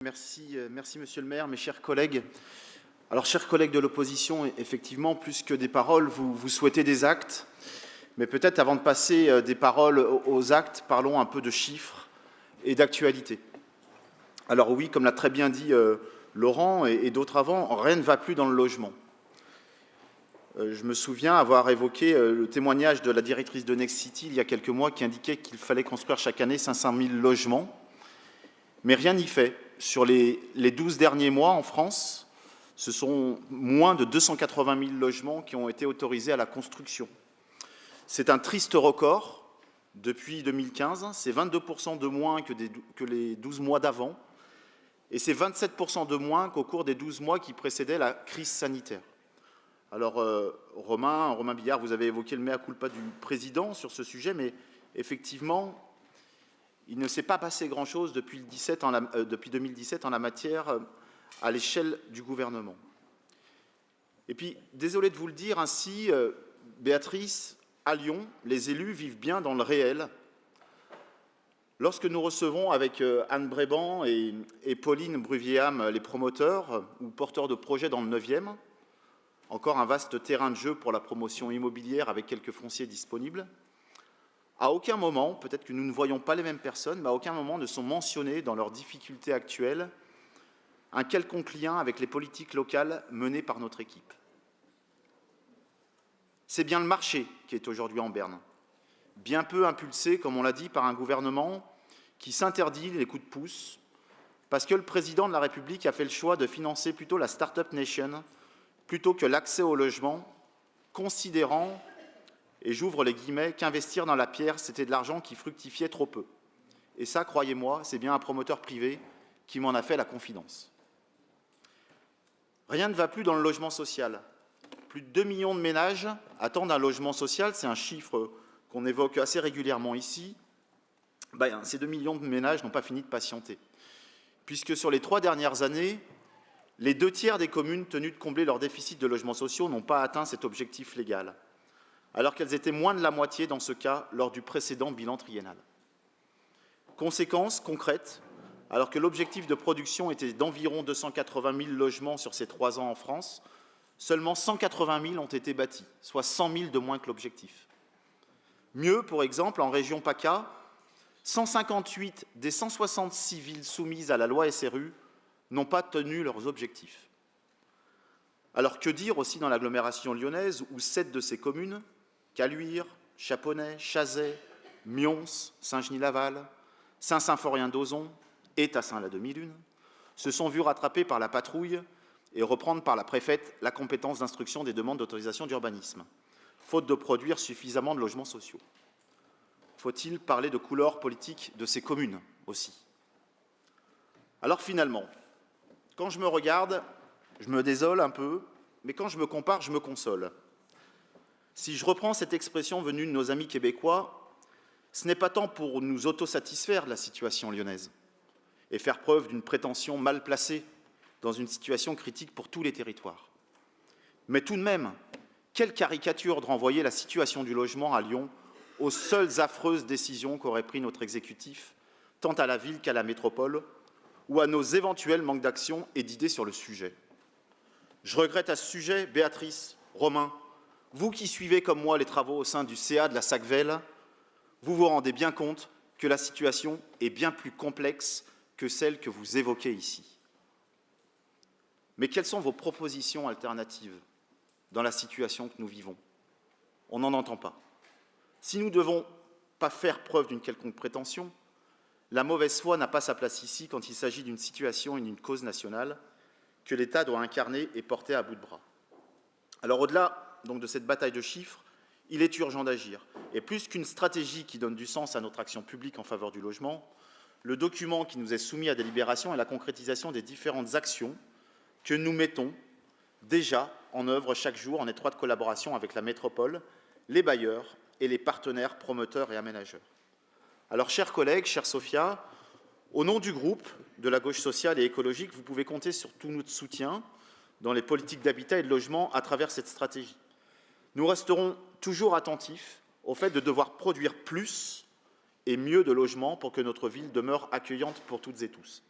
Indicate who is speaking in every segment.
Speaker 1: Merci Monsieur le maire, mes chers collègues. Alors, chers collègues de l'opposition, effectivement, plus que des paroles, vous souhaitez des actes. Mais peut-être avant de passer des paroles aux actes, parlons un peu de chiffres et d'actualité. Alors oui, comme l'a très bien dit Laurent et d'autres avant, rien ne va plus dans le logement. Je me souviens avoir évoqué le témoignage de la directrice de Next City il y a quelques mois qui indiquait qu'il fallait construire chaque année 500 000 logements. Mais rien n'y fait. Sur les 12 derniers mois en France, ce sont moins de 280 000 logements qui ont été autorisés à la construction. C'est un triste record depuis 2015, c'est 22% de moins que les 12 mois d'avant, et c'est 27% de moins qu'au cours des 12 mois qui précédaient la crise sanitaire. Alors, Romain Billard, vous avez évoqué le mea culpa du président sur ce sujet, mais effectivement, il ne s'est pas passé grand-chose depuis 2017 en la matière à l'échelle du gouvernement. Et puis, désolé de vous le dire ainsi, Béatrice, à Lyon, les élus vivent bien dans le réel. Lorsque nous recevons avec Anne Bréban et Pauline Bruviéham les promoteurs ou porteurs de projets dans le 9e, encore un vaste terrain de jeu pour la promotion immobilière avec quelques fonciers disponibles, à aucun moment, peut-être que nous ne voyons pas les mêmes personnes, mais à aucun moment ne sont mentionnés dans leurs difficultés actuelles un quelconque lien avec les politiques locales menées par notre équipe. C'est bien le marché qui est aujourd'hui en berne, bien peu impulsé, comme on l'a dit, par un gouvernement qui s'interdit les coups de pouce, parce que le président de la République a fait le choix de financer plutôt la Start-up Nation plutôt que l'accès au logement, considérant, et j'ouvre les guillemets, qu'investir dans la pierre, c'était de l'argent qui fructifiait trop peu. Et ça, croyez-moi, c'est bien un promoteur privé qui m'en a fait la confidence. Rien ne va plus dans le logement social. Plus de 2 millions de ménages attendent un logement social, c'est un chiffre qu'on évoque assez régulièrement ici. Ces 2 millions de ménages n'ont pas fini de patienter, puisque sur les 3 dernières années, les 2/3 des communes tenues de combler leurs déficits de logements sociaux n'ont pas atteint cet objectif légal, alors qu'elles étaient moins de la moitié dans ce cas lors du précédent bilan triennal. Conséquence concrète, alors que l'objectif de production était d'environ 280 000 logements sur ces 3 ans en France, seulement 180 000 ont été bâtis, soit 100 000 de moins que l'objectif. Mieux, pour exemple, en région PACA, 158 des 166 villes soumises à la loi SRU n'ont pas tenu leurs objectifs. Alors que dire aussi dans l'agglomération lyonnaise où 7 de ces communes, Caluire, Chaponnay, Chazay, Mions, Saint-Genis-Laval, Saint-Symphorien-d'Ozon et Tassin-la-Demi-Lune, se sont vus rattraper par la patrouille et reprendre par la préfète la compétence d'instruction des demandes d'autorisation d'urbanisme, faute de produire suffisamment de logements sociaux. Faut-il parler de couleur politique de ces communes aussi? Alors finalement, quand je me regarde, je me désole un peu, mais quand je me compare, je me console. Si je reprends cette expression venue de nos amis québécois, ce n'est pas tant pour nous autosatisfaire de la situation lyonnaise et faire preuve d'une prétention mal placée dans une situation critique pour tous les territoires. Mais tout de même, quelle caricature de renvoyer la situation du logement à Lyon aux seules affreuses décisions qu'aurait prises notre exécutif, tant à la ville qu'à la métropole, ou à nos éventuels manques d'action et d'idées sur le sujet. Je regrette à ce sujet, Béatrice, Romain, vous qui suivez comme moi les travaux au sein du CA de la Sacvelle, vous vous rendez bien compte que la situation est bien plus complexe que celle que vous évoquez ici. Mais quelles sont vos propositions alternatives dans la situation que nous vivons? On n'en entend pas. Si nous ne devons pas faire preuve d'une quelconque prétention, la mauvaise foi n'a pas sa place ici quand il s'agit d'une situation et d'une cause nationale que l'État doit incarner et porter à bout de bras. Alors au-delà donc, de cette bataille de chiffres, il est urgent d'agir. Et plus qu'une stratégie qui donne du sens à notre action publique en faveur du logement, le document qui nous est soumis à délibération est la concrétisation des différentes actions que nous mettons déjà en œuvre chaque jour en étroite collaboration avec la métropole, les bailleurs et les partenaires promoteurs et aménageurs. Alors, chers collègues, chère Sophia, au nom du groupe de la gauche sociale et écologique, vous pouvez compter sur tout notre soutien dans les politiques d'habitat et de logement à travers cette stratégie. Nous resterons toujours attentifs au fait de devoir produire plus et mieux de logements pour que notre ville demeure accueillante pour toutes et tous.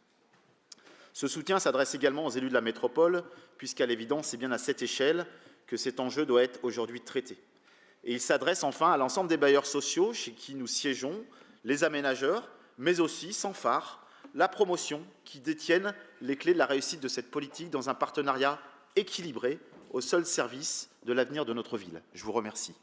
Speaker 1: Ce soutien s'adresse également aux élus de la métropole, puisqu'à l'évidence, c'est bien à cette échelle que cet enjeu doit être aujourd'hui traité. Et il s'adresse enfin à l'ensemble des bailleurs sociaux chez qui nous siégeons, les aménageurs, mais aussi, sans phare, la promotion qui détiennent les clés de la réussite de cette politique dans un partenariat équilibré au seul service de l'avenir de notre ville. Je vous remercie.